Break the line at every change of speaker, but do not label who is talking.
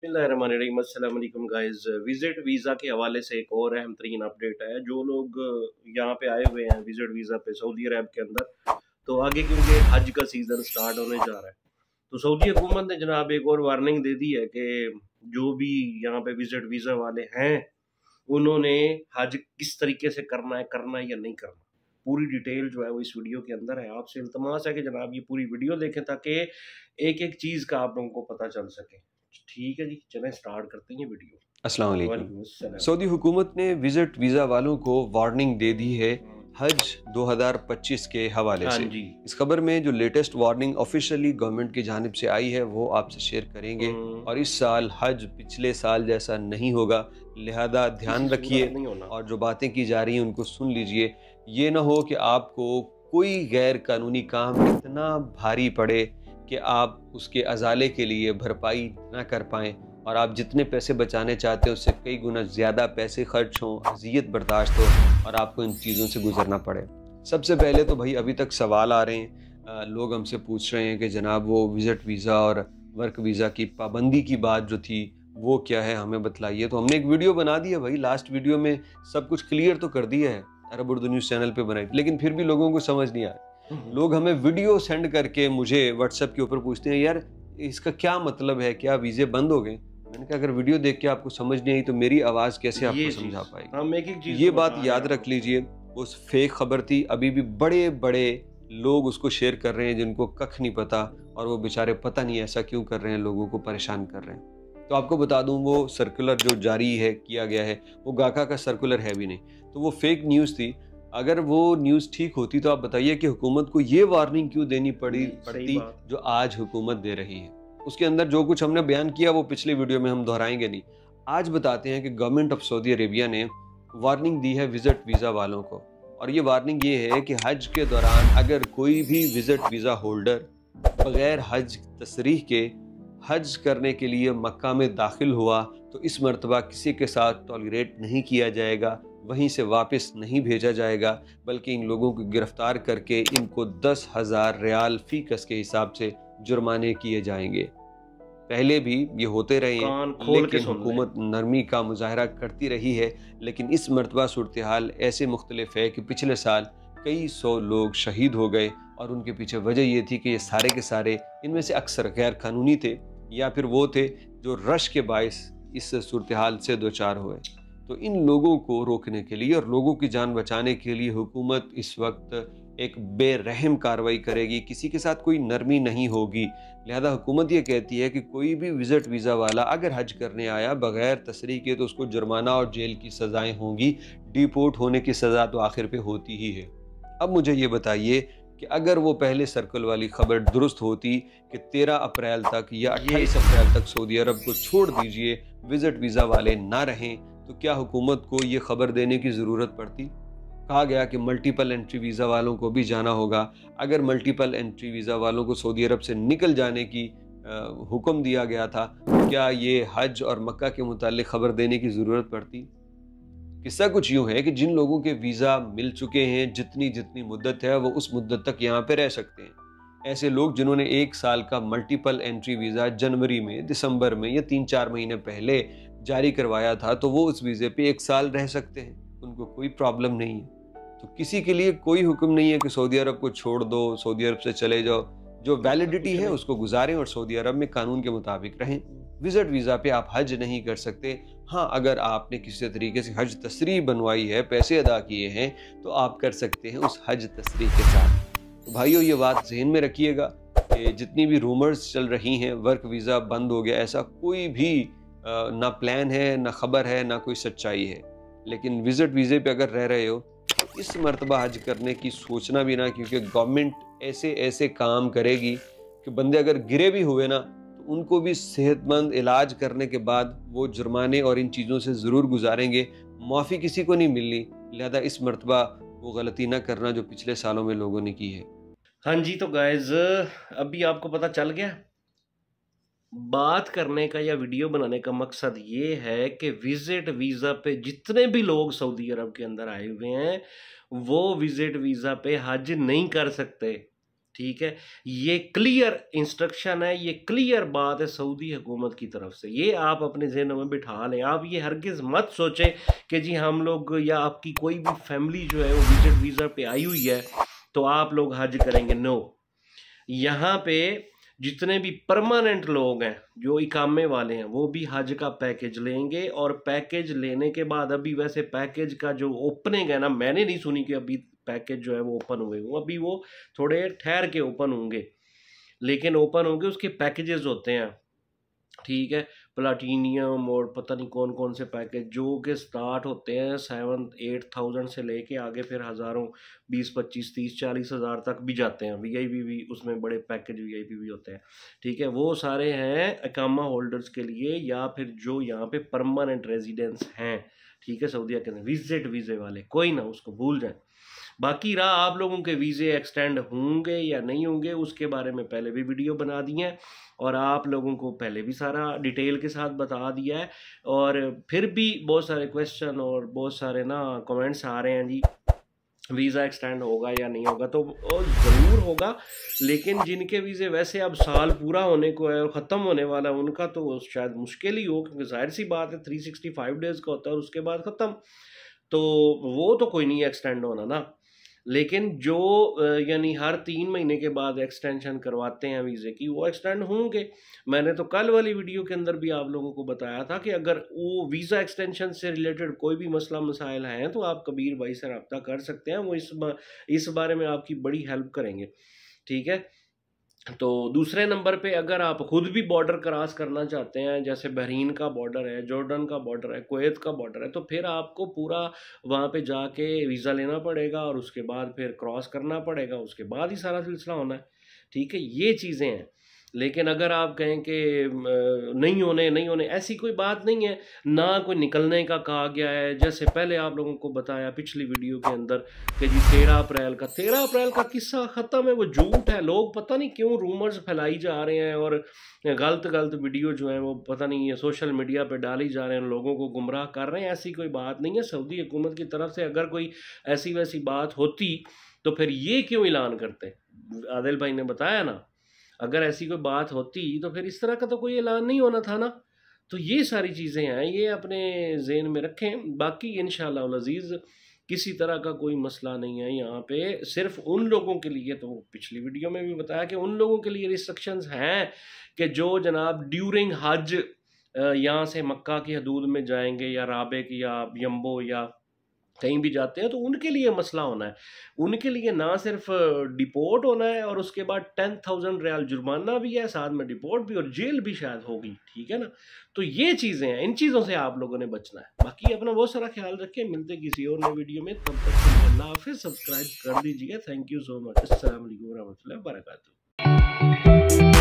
बिस्मिल्लाहिर्रहमानिर्रहीम। अस्सलाम वालेकुम गाइस। विजिट वीज़ा के हवाले से एक और अहम तरीन अपडेट है। जो लोग यहाँ पे आए हुए हैं विजिट वीज़ा पे सऊदी अरब के अंदर, तो आगे क्योंकि हज का सीज़न स्टार्ट होने जा रहा है, तो सऊदी हुकूमत ने जनाब एक और वार्निंग दे दी है कि जो भी यहाँ पे विजिट वीज़ा वाले हैं उन्होंने हज किस तरीके से करना है या नहीं करना। पूरी डिटेल जो है वो इस वीडियो के अंदर है। आपसे इल्तमास है कि जनाब ये पूरी वीडियो देखें ताकि एक एक चीज़ का आप लोगों को पता चल सके। ठीक है जी, चलें स्टार्ट करते हैं वीडियो।
अस्सलाम वालेकुम।
वालेकुम अस्सलाम।
सऊदी हुकूमत ने विज़िट वीज़ा वालों को वार्निंग दे दी है हज 2025 के हवाले
हाँ
से।
जी।
इस खबर में जो लेटेस्ट वार्निंग ऑफिशियली गवर्नमेंट की जानिब से आई है वो आपसे शेयर करेंगे। और इस साल हज पिछले साल जैसा नहीं होगा, लिहाजा ध्यान
किसी
रखिए
सूरत नहीं होना।
और जो बातें की जा रही हैं उनको सुन लीजिए। ये ना हो कि आपको कोई गैर कानूनी काम इतना भारी पड़े कि आप उसके अजाले के लिए भरपाई ना कर पाएँ और आप जितने पैसे बचाने चाहते हैं उससे कई गुना ज़्यादा पैसे खर्च हों, अज़ियत बर्दाश्त हो और आपको इन चीज़ों से गुजरना पड़े। सबसे पहले तो भाई अभी तक सवाल आ रहे हैं, लोग हमसे पूछ रहे हैं कि जनाब वो विज़िट वीज़ा और वर्क वीज़ा की पाबंदी की बात जो थी वो क्या है, हमें बतलाइए। तो हमने एक वीडियो बना दी है भाई, लास्ट वीडियो में सब कुछ क्लियर तो कर दिया है, अरब उर्दू न्यूज़ चैनल पर बनाई थी, लेकिन फिर भी लोगों को समझ नहीं आया। लोग हमें वीडियो सेंड करके मुझे व्हाट्सएप के ऊपर पूछते हैं, यार इसका क्या मतलब है, क्या वीज़े बंद हो गए? मैंने कहा अगर वीडियो देख के आपको समझ नहीं आई तो मेरी आवाज़ कैसे आपको समझा पाएगी।
हम एक एक चीज़
ये
तो
बात
बता रहे
याद
हैं
रख
आपको।
लीजिए, वो फेक खबर थी। अभी भी बड़े बड़े लोग उसको शेयर कर रहे हैं जिनको कख नहीं पता और वो बेचारे पता नहीं ऐसा क्यों कर रहे हैं, लोगों को परेशान कर रहे हैं। तो आपको बता दूं वो सर्कुलर जो जारी है किया गया है वो गाका का सर्कुलर है भी नहीं, तो वो फेक न्यूज़ थी। अगर वो न्यूज़ ठीक होती तो आप बताइए कि हुकूमत को ये वार्निंग क्यों देनी पड़ती जो आज हुकूमत दे रही है। उसके अंदर जो कुछ हमने बयान किया वो पिछली वीडियो में हम दोहराएंगे नहीं। आज बताते हैं कि गवर्नमेंट ऑफ सऊदी अरेबिया ने वार्निंग दी है विजिट वीज़ा वालों को, और ये वार्निंग ये है कि हज के दौरान अगर कोई भी विजिट वीज़ा होल्डर बगैर हज तसरीह के हज करने के लिए मक्का में दाखिल हुआ तो इस मरतबा किसी के साथ टॉलरेट नहीं किया जाएगा, वहीं से वापस नहीं भेजा जाएगा, बल्कि इन लोगों को गिरफ्तार करके इनको 10,000 रियाल फी कस के हिसाब से जुर्माने किए जाएंगे। पहले भी ये होते रहे
कान
हैं
खोल के
लेकिन
सुन ले।
हुकूमत नरमी का मुजाहरा करती रही है, लेकिन इस मरतबा सूरत हाल ऐसे मुख्तलिफ है कि पिछले साल कई 100 लोग शहीद हो गए और उनके पीछे वजह ये थी कि ये सारे के सारे इनमें से अक्सर गैर कानूनी थे या फिर वो थे जो रश के बायस इस सूरत हाल से दो चार हुए। तो इन लोगों को रोकने के लिए और लोगों की जान बचाने के लिए हुकूमत इस वक्त एक बेरहम कार्रवाई करेगी, किसी के साथ कोई नरमी नहीं होगी। लिहाजा हुकूमत ये कहती है कि कोई भी विजिट वीज़ा वाला अगर हज करने आया बगैर तसरीह के तो उसको जुर्माना और जेल की सज़ाएं होंगी, डिपोर्ट होने की सज़ा तो आखिर पे होती ही है। अब मुझे ये बताइए कि अगर वो पहले सर्कल वाली खबर दुरुस्त होती कि 13 अप्रैल तक या 28 अप्रैल तक सऊदी अरब को छोड़ दीजिए, विजिट वीज़ा वाले ना रहें, तो क्या हुकूमत को ये खबर देने की ज़रूरत पड़ती? कहा गया कि मल्टीपल एंट्री वीज़ा वालों को भी जाना होगा। अगर मल्टीपल एंट्री वीज़ा वालों को सऊदी अरब से निकल जाने की हुक्म दिया गया था, तो क्या ये हज और मक्का के मुतालिक खबर देने की ज़रूरत पड़ती? किस्सा कुछ यूँ है कि जिन लोगों के वीज़ा मिल चुके हैं, जितनी जितनी मुद्दत है वो उस मुद्दत तक यहाँ पे रह सकते हैं। ऐसे लोग जिन्होंने 1 साल का मल्टीपल एंट्री वीज़ा जनवरी में, दिसंबर में या 3-4 महीने पहले जारी करवाया था, तो वो उस वीज़े पे 1 साल रह सकते हैं, उनको कोई प्रॉब्लम नहीं है। तो किसी के लिए कोई हुक्म नहीं है कि सऊदी अरब को छोड़ दो, सऊदी अरब से चले जाओ। जो वैलिडिटी है उसको गुजारें और सऊदी अरब में कानून के मुताबिक रहें। विजिट वीज़ा पे आप हज नहीं कर सकते। हाँ, अगर आपने किसी तरीके से हज तसरीह बनवाई है, पैसे अदा किए हैं, तो आप कर सकते हैं उस हज तसरीह के साथ। तो भाइयों ये बात जहन में रखिएगा कि जितनी भी रूमर्स चल रही हैं वर्क वीज़ा बंद हो गया, ऐसा कोई भी ना प्लान है, ना खबर है, ना कोई सच्चाई है। लेकिन विजिट वीज़े पे अगर रह रहे हो तो इस मरतबा हज करने की सोचना भी ना, क्योंकि गवर्नमेंट ऐसे ऐसे काम करेगी कि बंदे अगर गिरे भी हुए ना तो उनको भी सेहतमंद इलाज करने के बाद वो जुर्माने और इन चीज़ों से ज़रूर गुजारेंगे। माफ़ी किसी को नहीं मिलनी, लिहाजा इस मरतबा वो गलती ना करना जो पिछले सालों में लोगों ने की है।
हाँ जी, तो गाइज अभी आपको पता चल गया। बात करने का या वीडियो बनाने का मकसद ये है कि विजिट वीज़ा पे जितने भी लोग सऊदी अरब के अंदर आए हुए हैं वो विजिट वीज़ा पे हज नहीं कर सकते। ठीक है, ये क्लियर इंस्ट्रक्शन है, ये क्लियर बात है सऊदी हुकूमत की तरफ से। ये आप अपने ज़हनों में बिठा लें। आप ये हरगिज़ मत सोचें कि जी हम लोग या आपकी कोई भी फैमिली जो है वो विजिट वीज़ा पे आई हुई है तो आप लोग हज करेंगे। नो, यहाँ पे जितने भी परमानेंट लोग हैं जो इकामे वाले हैं वो भी हज का पैकेज लेंगे, और पैकेज लेने के बाद अभी वैसे पैकेज का जो ओपनिंग है ना, मैंने नहीं सुनी कि अभी पैकेज जो है वो ओपन हुए वो, अभी वो थोड़े ठहर के ओपन होंगे, लेकिन ओपन होंगे उसके पैकेजेस होते हैं, ठीक है, प्लाटीनियम और पता नहीं कौन कौन से पैकेज जो कि स्टार्ट होते हैं 7-8,000 से लेके आगे फिर हज़ारों 20-25-30-40 हज़ार तक भी जाते हैं। वीआईपी भी उसमें बड़े पैकेज वीआईपी भी होते हैं, ठीक है। वो सारे हैं इकामा होल्डर्स के लिए या फिर जो यहाँ पे परमानेंट रेजिडेंस हैं, ठीक है, सऊदीया के अंदर विजिट वीज़े वाले, कोई ना उसको भूल जाए। बाकी रहा आप लोगों के वीज़े एक्सटेंड होंगे या नहीं होंगे, उसके बारे में पहले भी वीडियो बना दी है और आप लोगों को पहले भी सारा डिटेल के साथ बता दिया है। और फिर भी बहुत सारे क्वेश्चन और बहुत सारे ना कमेंट्स आ रहे हैं जी वीज़ा एक्सटेंड होगा या नहीं होगा, तो ज़रूर होगा, लेकिन जिनके वीज़े वैसे अब साल पूरा होने को है और ख़त्म होने वाला है उनका तो शायद मुश्किल ही हो, क्योंकि जाहिर सी बात है 365 डेज़ का होता है और उसके बाद ख़त्म, तो वो तो कोई नहीं एक्सटेंड होना ना। लेकिन जो यानी हर 3 महीने के बाद एक्सटेंशन करवाते हैं वीज़े की, वो एक्सटेंड होंगे। मैंने तो कल वाली वीडियो के अंदर भी आप लोगों को बताया था कि अगर वो वीज़ा एक्सटेंशन से रिलेटेड कोई भी मसला मसाइल हैं तो आप कबीर भाई से रब्ता कर सकते हैं, वो इस बारे में आपकी बड़ी हेल्प करेंगे, ठीक है। तो दूसरे नंबर पे अगर आप खुद भी बॉर्डर क्रॉस करना चाहते हैं, जैसे बहरीन का बॉर्डर है, जॉर्डन का बॉर्डर है, कुवैत का बॉर्डर है, तो फिर आपको पूरा वहाँ पे जाके वीज़ा लेना पड़ेगा और उसके बाद फिर क्रॉस करना पड़ेगा, उसके बाद ही सारा सिलसिला होना है, ठीक है। ये चीज़ें हैं। लेकिन अगर आप कहें कि नहीं होने ऐसी कोई बात नहीं है, ना कोई निकलने का कहा गया है। जैसे पहले आप लोगों को बताया पिछली वीडियो के अंदर कि जी 13 अप्रैल का किस्सा ख़त्म है, वो झूठ है। लोग पता नहीं क्यों रूमर्स फैलाई जा रहे हैं और गलत वीडियो जो है वो पता नहीं सोशल मीडिया पे डाली जा रहे हैं, लोगों को गुमराह कर रहे हैं। ऐसी कोई बात नहीं है। सऊदी हुकूमत की तरफ से अगर कोई ऐसी वैसी बात होती तो फिर ये क्यों ऐलान करते। आदिल भाई ने बताया ना, अगर ऐसी कोई बात होती तो फिर इस तरह का तो कोई ऐलान नहीं होना था ना। तो ये सारी चीज़ें हैं, ये अपने ज़हन में रखें। बाकी इंशाअल्लाह अज़ीज़ किसी तरह का कोई मसला नहीं है यहाँ पे। सिर्फ उन लोगों के लिए, तो पिछली वीडियो में भी बताया कि उन लोगों के लिए रिस्ट्रिक्शंस हैं कि जो जनाब ड्यूरिंग हज यहाँ से मक्का की हदूद में जाएंगे या राबेक या यम्बो या कहीं भी जाते हैं, तो उनके लिए मसला होना है। उनके लिए ना सिर्फ डिपोर्ट होना है और उसके बाद 10,000 रियाल जुर्माना भी है, साथ में डिपोर्ट भी और जेल भी शायद होगी, ठीक है ना। तो ये चीज़ें हैं, इन चीज़ों से आप लोगों ने बचना है। बाकी अपना बहुत सारा ख्याल रखें, मिलते किसी और नए वीडियो में, तब तक अल्लाह हाफिज़। सब्सक्राइब कर दीजिए। Thank you so much. अस्सलाम वालेकुम रहमतुल्लाहि व बरकातहू।